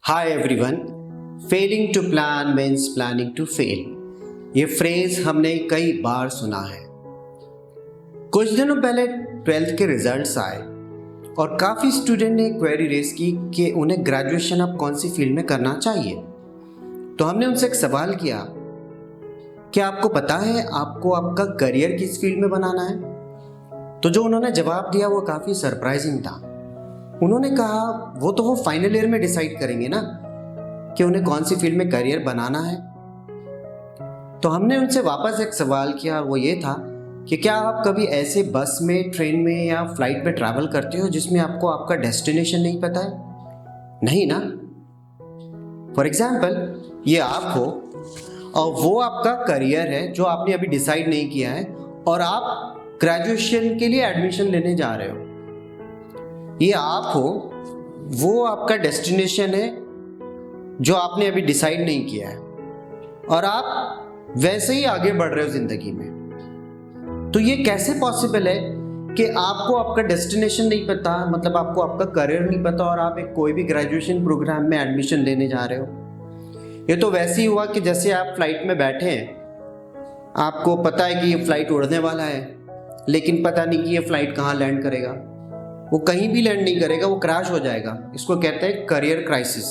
Hi everyone, failing to plan means planning to fail. ये phrase हमने कई बार सुना है। कुछ दिनों पहले 12th के रिजल्ट्स आए और काफ़ी स्टूडेंट ने क्वेरी रेस की कि उन्हें ग्रेजुएशन अब कौन सी फील्ड में करना चाहिए। तो हमने उनसे एक सवाल किया, क्या आपको पता है आपको आपका करियर किस फील्ड में बनाना है? तो जो उन्होंने जवाब दिया वो काफ़ी सरप्राइजिंग था। उन्होंने कहा वो फाइनल ईयर में डिसाइड करेंगे ना कि उन्हें कौन सी फील्ड में करियर बनाना है। तो हमने उनसे वापस एक सवाल किया और वो ये था कि क्या आप कभी ऐसे बस में, ट्रेन में या फ्लाइट में ट्रैवल करते हो जिसमें आपको आपका डेस्टिनेशन नहीं पता है? नहीं ना। फॉर एग्जाम्पल, ये आप हो और वो आपका करियर है जो आपने अभी डिसाइड नहीं किया है और आप ग्रेजुएशन के लिए एडमिशन लेने जा रहे हो। ये आप हो, वो आपका डेस्टिनेशन है जो आपने अभी डिसाइड नहीं किया है और आप वैसे ही आगे बढ़ रहे हो जिंदगी में। तो ये कैसे पॉसिबल है कि आपको आपका डेस्टिनेशन नहीं पता, मतलब आपको आपका करियर नहीं पता और आप एक कोई भी ग्रेजुएशन प्रोग्राम में एडमिशन लेने जा रहे हो? ये तो वैसे ही हुआ कि जैसे आप फ्लाइट में बैठे हैं, आपको पता है कि ये फ्लाइट उड़ने वाला है, लेकिन पता नहीं कि ये फ्लाइट कहाँ लैंड करेगा। वो कहीं भी लैंड नहीं करेगा, वो क्रैश हो जाएगा। इसको कहते हैं करियर क्राइसिस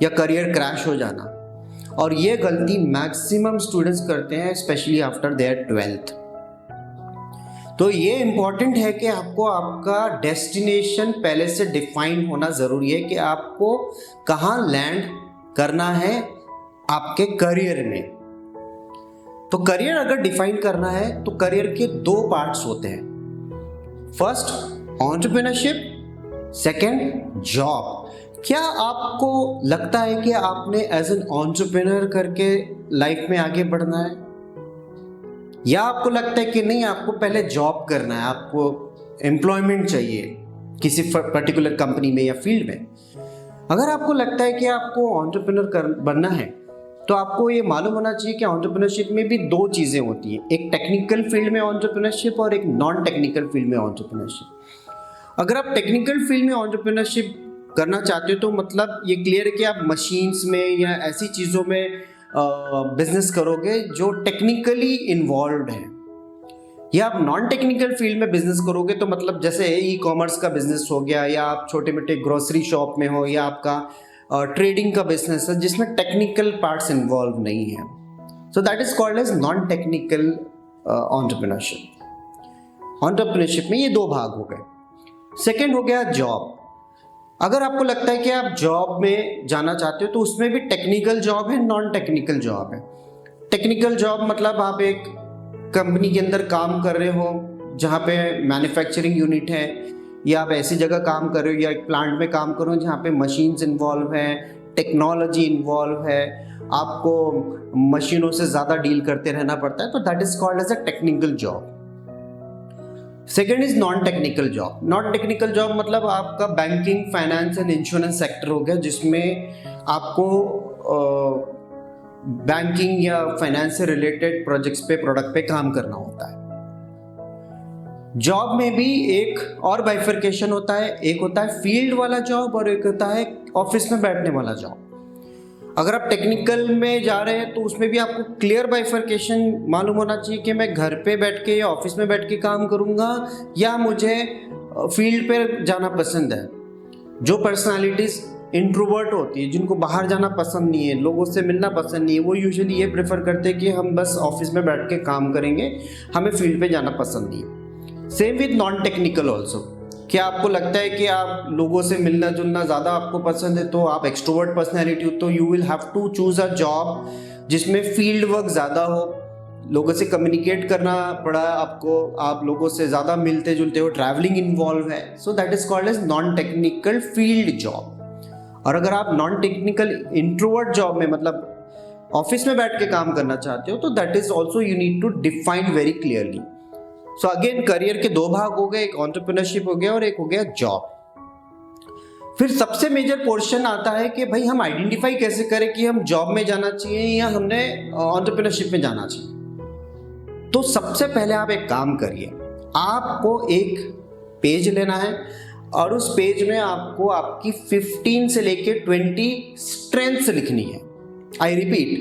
या करियर क्रैश हो जाना। और ये गलती मैक्सिमम स्टूडेंट्स करते हैं, स्पेशली आफ्टर देयर 12th। तो ये इंपॉर्टेंट है कि आपको आपका डेस्टिनेशन पहले से डिफाइन होना ज़रूरी है कि आपको कहाँ लैंड करना है आपके करियर में। तो करियर अगर डिफाइन करना है तो करियर के दो पार्ट्स होते हैं। First entrepreneurship, second job. क्या आपको लगता है कि आपने एज एन एंटरप्रेन्योर करके लाइफ में आगे बढ़ना है, या आपको लगता है कि नहीं, आपको पहले जॉब करना है, आपको एम्प्लॉयमेंट चाहिए किसी पर्टिकुलर कंपनी में या फील्ड में? अगर आपको लगता है कि आपको एंटरप्रेन्योर बनना है तो आपको ये मालूम होना चाहिए कि एंटरप्रेन्योरशिप में भी दो चीज़ें होती हैं, एक टेक्निकल फील्ड में एंटरप्रेन्योरशिप और एक नॉन टेक्निकल फील्ड में एंटरप्रेन्योरशिप। अगर आप टेक्निकल फील्ड में एंटरप्रेन्योरशिप करना चाहते हो तो मतलब ये क्लियर है कि आप मशीन्स में या ऐसी चीज़ों में बिजनेस करोगे जो टेक्निकली इन्वॉल्व है। या आप नॉन टेक्निकल फील्ड में बिजनेस करोगे तो मतलब जैसे ई कॉमर्स का बिजनेस हो गया, या आप छोटे मोटे ग्रोसरी शॉप में हो, या आपका ट्रेडिंग का बिजनेस है जिसमें टेक्निकल पार्ट्स इन्वॉल्व नहीं है। So that is called as non technical entrepreneurship. Entrepreneurship में ये दो भाग हो गए। सेकेंड हो गया जॉब। अगर आपको लगता है कि आप जॉब में जाना चाहते हो तो उसमें भी टेक्निकल जॉब है, नॉन टेक्निकल जॉब है। टेक्निकल जॉब मतलब आप एक कंपनी के अंदर काम कर रहे हो जहाँ पे मैन्युफैक्चरिंग यूनिट है, या आप ऐसी जगह काम कर रहे हो या एक प्लांट में काम कर रहे हो जहाँ पे मशीन्स इन्वॉल्व है, टेक्नोलॉजी इन्वॉल्व है, आपको मशीनों से ज़्यादा डील करते रहना पड़ता है, तो that is called as a technical job. Second is non technical job. Non technical job मतलब आपका banking, finance and insurance sector हो गया, जिसमें आपको बैंकिंग या फाइनेंस से रिलेटेड प्रोजेक्ट्स पे, प्रोडक्ट पे काम करना होता है। जॉब में भी एक और बाइफर्केशन होता है, एक होता है फील्ड वाला जॉब और एक होता है ऑफिस में बैठने वाला जॉब। अगर आप टेक्निकल में जा रहे हैं तो उसमें भी आपको क्लियर बाइफर्केशन मालूम होना चाहिए कि मैं घर पे बैठ के या ऑफिस में बैठ के काम करूंगा या मुझे फील्ड पे जाना पसंद है। जो पर्सनालिटीज इंट्रोवर्ट होती है, जिनको बाहर जाना पसंद नहीं है, लोगों से मिलना पसंद नहीं है, वो यूजुअली ये प्रेफर करते हैं कि हम बस ऑफिस में बैठ के काम करेंगे, हमें फील्ड पे जाना पसंद नहीं है। Same with non technical also. क्या आपको लगता है कि आप लोगों से मिलना जुलना ज़्यादा आपको पसंद है, तो आप एक्सट्रोवर्ट पर्सनैलिटी हो, तो you will have to choose a job जिसमें फील्ड वर्क ज़्यादा हो, लोगों से कम्युनिकेट करना पड़ा आपको, आप लोगों से ज़्यादा मिलते जुलते हो, ट्रैवलिंग इन्वॉल्व है, so that is called as non technical field job. और अगर आप नॉन टेक्निकल इंट्रोवर्ट जॉब में, मतलब ऑफिस में बैठ के काम करना चाहते हो, तो that is also you need to define very clearly. So again career के दो भाग हो गए, एक एंटरप्रेन्योरशिप हो गया और एक हो गया जॉब। फिर सबसे मेजर पोर्शन आता है कि भाई हम आइडेंटिफाई कैसे करें कि हम जॉब में जाना चाहिए या हमने एंटरप्रेन्योरशिप में जाना चाहिए। तो सबसे पहले आप एक काम करिए, आपको एक पेज लेना है और उस पेज में आपको आपकी 15 से लेके 20 स्ट्रेंथ्स लिखनी है। आई रिपीट,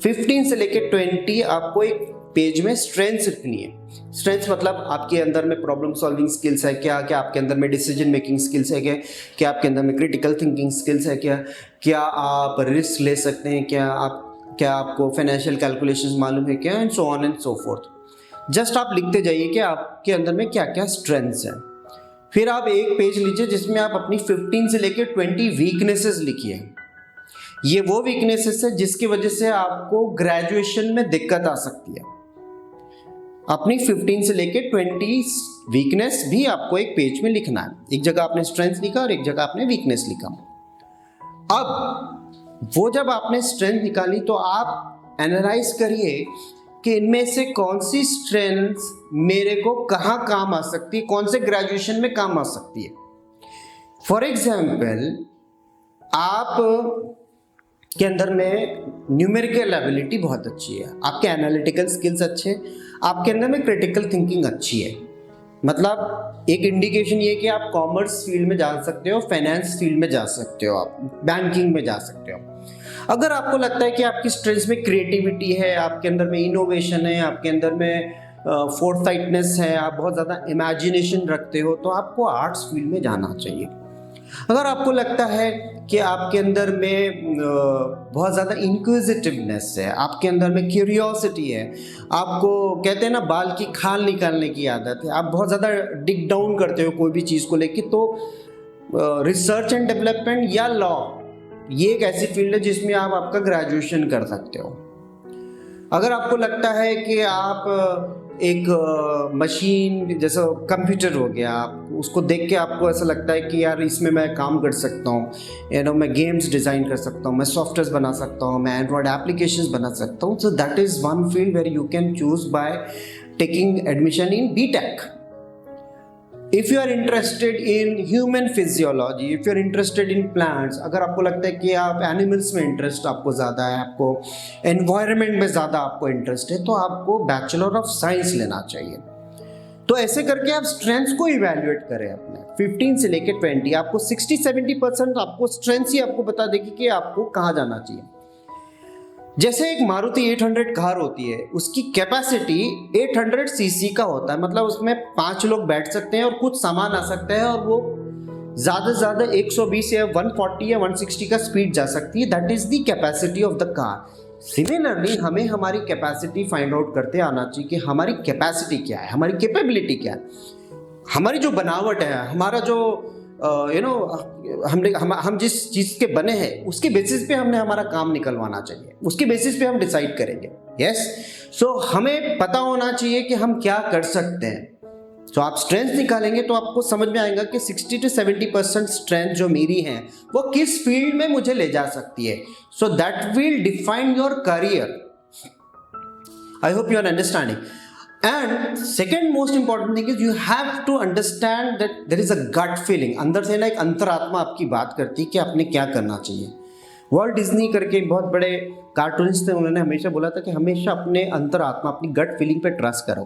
15 से लेके 20 आपको एक पेज में स्ट्रेंथ्स लिखनी है। स्ट्रेंथ्स मतलब आपके अंदर में प्रॉब्लम सॉल्विंग स्किल्स है क्या, क्या आपके अंदर में डिसीजन मेकिंग स्किल्स है क्या, क्या आपके अंदर में क्रिटिकल थिंकिंग स्किल्स है क्या, क्या आप रिस्क ले सकते हैं क्या आपको फाइनेंशियल कैलकुलेशंस मालूम है क्या, and so on and so fourth. Just आप लिखते जाइए कि आपके अंदर में क्या क्या स्ट्रेंथ्स हैं। फिर आप एक पेज लीजिए जिसमें आप अपनी 15 से लेके 20 वीकनेसेस लिखिए। ये वो वीकनेसेस है जिसकी वजह से आपको ग्रेजुएशन में दिक्कत आ सकती है। अपनी 15 से लेके 20 वीकनेस भी आपको एक पेज में लिखना है। एक जगह आपने स्ट्रेंथ लिखा और एक जगह आपने वीकनेस लिखा। अब वो जब आपने स्ट्रेंथ निकाली तो आप एनालाइज करिए कि इनमें से कौन सी स्ट्रेंथ मेरे को कहाँ काम आ सकती है, कौन से ग्रेजुएशन में काम आ सकती है। फॉर एग्जाम्पल, आप के अंदर में न्यूमेरिकल एबिलिटी बहुत अच्छी है, आपके एनालिटिकल स्किल्स अच्छे, आपके अंदर में क्रिटिकल थिंकिंग अच्छी है। मतलब एक इंडिकेशन ये कि आप कॉमर्स फील्ड में जा सकते हो, फाइनेंस फील्ड में जा सकते हो, आप बैंकिंग में जा सकते हो। अगर आपको लगता है कि आपकी स्ट्रेंथ में क्रिएटिविटी है, आपके अंदर में इनोवेशन है, आपके अंदर में फोरसाइटनेस है, आप बहुत ज़्यादा इमेजिनेशन रखते हो, तो आपको आर्ट्स फील्ड में जाना चाहिए। अगर आपको लगता है कि आपके अंदर में बहुत ज़्यादा इंक्विजिटिवनेस है, आपके अंदर में क्यूरियोसिटी है, आपको कहते हैं ना बाल की खाल निकालने की आदत है, आप बहुत ज़्यादा डिग डाउन करते हो कोई भी चीज़ को लेके, तो रिसर्च एंड डेवलपमेंट या लॉ ये एक ऐसी फील्ड है जिसमें आप आपका ग्रेजुएशन कर सकते हो। अगर आपको लगता है कि आप एक मशीन जैसा कंप्यूटर हो गया, आप उसको देख के आपको ऐसा लगता है कि यार इसमें मैं काम कर सकता हूँ, मैं गेम्स डिज़ाइन कर सकता हूँ, मैं सॉफ्टवेयर बना सकता हूँ, मैं एंड्रॉयड एप्लीकेशंस बना सकता हूँ, so that is one field where you can choose by taking admission in BTech. If you are interested in human physiology, if you are interested in plants, अगर आपको लगता है कि आप एनिमल्स में इंटरेस्ट आपको ज़्यादा है, आपको एनवायरनमेंट में ज़्यादा आपको इंटरेस्ट है, तो आपको बैचलर ऑफ साइंस लेना चाहिए। तो ऐसे करके आप स्ट्रेंथ्स को इवैल्यूएट करें अपने 15 से लेकर 20, आपको 60-70% आपको स्ट्रेंथ्स ही आपको बता देगी कि आपको कहाँ जाना चाहिए। जैसे एक मारुति 800 कार होती है, उसकी कैपेसिटी 800 सीसी का होता है, मतलब उसमें 5 लोग बैठ सकते हैं और कुछ सामान आ सकता है, और वो ज़्यादा से ज़्यादा 120 या 140 या 160 का स्पीड जा सकती है। That is the capacity of the car. Similarly हमें हमारी कैपेसिटी फाइंड आउट करते आना चाहिए कि हमारी कैपेसिटी क्या है, हमारी कैपेबिलिटी क्या है, हमारी जो बनावट है, हमारा जो हम जिस चीज़ के बने हैं उसके बेसिस पे हमने हमारा काम निकलवाना चाहिए, उसके बेसिस पे हम डिसाइड करेंगे। यस, सो हमें पता होना चाहिए कि हम क्या कर सकते हैं। तो आप स्ट्रेंथ निकालेंगे तो आपको समझ में आएगा कि 60-70% स्ट्रेंथ जो मेरी है वो किस फील्ड में मुझे ले जा सकती है। So that will define your career. I hope you are understanding. And second most important thing is you have to understand that there is a gut feeling। अंदर से ना एक अंतरात्मा आपकी बात करती है कि आपने क्या करना चाहिए। वॉल्ट डिज्नी करके बहुत बड़े कार्टूनिस्ट थे, उन्होंने हमेशा बोला था कि हमेशा अपने अंतरात्मा, अपनी गट फीलिंग पे ट्रस्ट करो।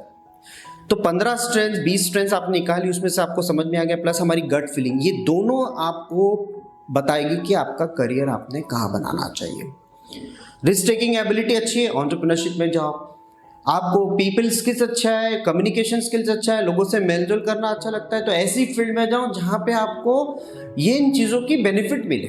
तो 15 स्ट्रेंथ 20 स्ट्रेंथ आपने निकाली, उसमें से आपको समझ में आ गया, प्लस हमारी गट फीलिंग, ये दोनों आपको बताएगी कि आपका करियर आपने कहाँ बनाना चाहिए। रिस्क टेकिंग एबिलिटी अच्छी है, एंटरप्रेन्योरशिप में जाओ। आपको पीपल स्किल्स अच्छा है, कम्युनिकेशन स्किल्स अच्छा है, लोगों से मेलजोल करना अच्छा लगता है, तो ऐसी फील्ड में जाओ जहां पे आपको ये इन चीज़ों की बेनिफिट मिले।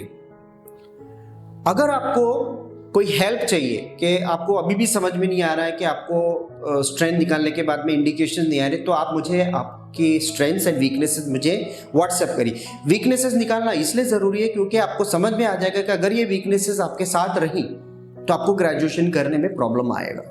अगर आपको कोई हेल्प चाहिए कि आपको अभी भी समझ में नहीं आ रहा है कि आपको स्ट्रेंथ निकालने के बाद में इंडिकेशन नहीं आ रहे, तो आप मुझे आपकी स्ट्रेंथ्स एंड वीकनेसेस मुझे व्हाट्सएप करिए। वीकनेसेस निकालना इसलिए ज़रूरी है क्योंकि आपको समझ में आ जाएगा कि अगर ये वीकनेसेस आपके साथ रही तो आपको ग्रेजुएशन करने में प्रॉब्लम आएगा।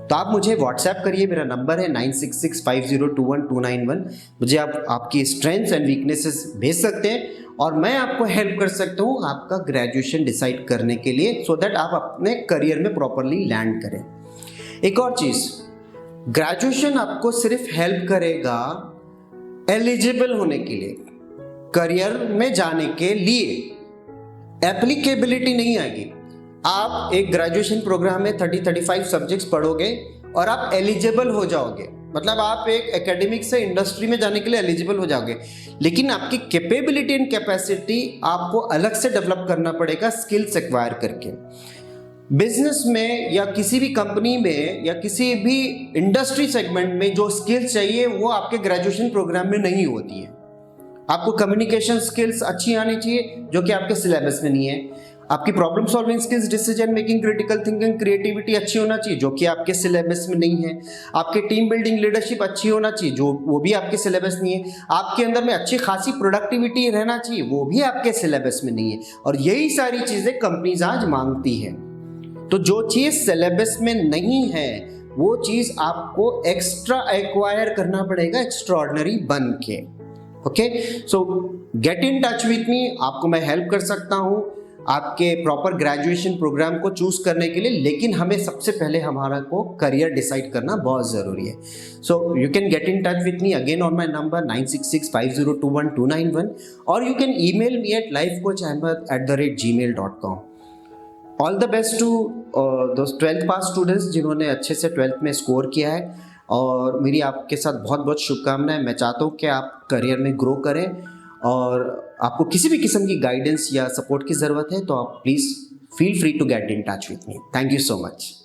तो आप मुझे व्हाट्सएप करिए, मेरा नंबर है 9665021291। मुझे आप आपकी स्ट्रेंथ्स एंड वीकनेसेस भेज सकते हैं और मैं आपको हेल्प कर सकता हूँ आपका ग्रेजुएशन डिसाइड करने के लिए, सो दैट आप अपने करियर में प्रॉपरली लैंड करें। एक और चीज़, ग्रेजुएशन आपको सिर्फ हेल्प करेगा एलिजिबल होने के लिए, करियर में जाने के लिए एप्लीकेबिलिटी नहीं आएगी। आप एक ग्रेजुएशन प्रोग्राम में 30-35 सब्जेक्ट्स पढ़ोगे और आप एलिजिबल हो जाओगे, मतलब आप एक एकेडमिक से इंडस्ट्री में जाने के लिए एलिजिबल हो जाओगे, लेकिन आपकी कैपेबिलिटी एंड कैपेसिटी आपको अलग से डेवलप करना पड़ेगा स्किल्स एक्वायर करके। बिजनेस में या किसी भी कंपनी में या किसी भी इंडस्ट्री सेगमेंट में जो स्किल्स चाहिए वो आपके ग्रेजुएशन प्रोग्राम में नहीं होती है। आपको कम्युनिकेशन स्किल्स अच्छी आनी चाहिए जो कि आपके सिलेबस में नहीं है। आपकी problem solving skills, decision making, critical thinking, creativity अच्छी होना चाहिए जो कि आपके सिलेबस में नहीं है। आपके टीम बिल्डिंग, लीडरशिप अच्छी होना चाहिए जो वो भी आपके सिलेबस नहीं है। आपके अंदर में अच्छी खासी प्रोडक्टिविटी रहना चाहिए वो भी आपके सिलेबस में नहीं है। और यही सारी चीज़ें कंपनीज आज मांगती है। तो जो चीज़ सिलेबस में नहीं है वो चीज़ आपको एक्स्ट्रा एक्वायर करना पड़ेगा एक्स्ट्राऑर्डिनरी बन के। Okay, so gate in touch with मी, आपको मैं हेल्प कर सकता हूँ आपके प्रॉपर ग्रेजुएशन प्रोग्राम को चूज करने के लिए, लेकिन हमें सबसे पहले हमारा को करियर डिसाइड करना बहुत ज़रूरी है। So you can get in touch with me again on my number 9665021291 और you can email me at lifecoachahmed@gmail.com। All the best to दोस्त 12th पास स्टूडेंट्स जिन्होंने अच्छे से 12th में स्कोर किया है, और मेरी आपके साथ बहुत बहुत शुभकामनाएं। मैं चाहता हूँ कि आप करियर में ग्रो करें, और आपको किसी भी किस्म की गाइडेंस या सपोर्ट की ज़रूरत है तो आप please feel free to get in touch with me. Thank you so much.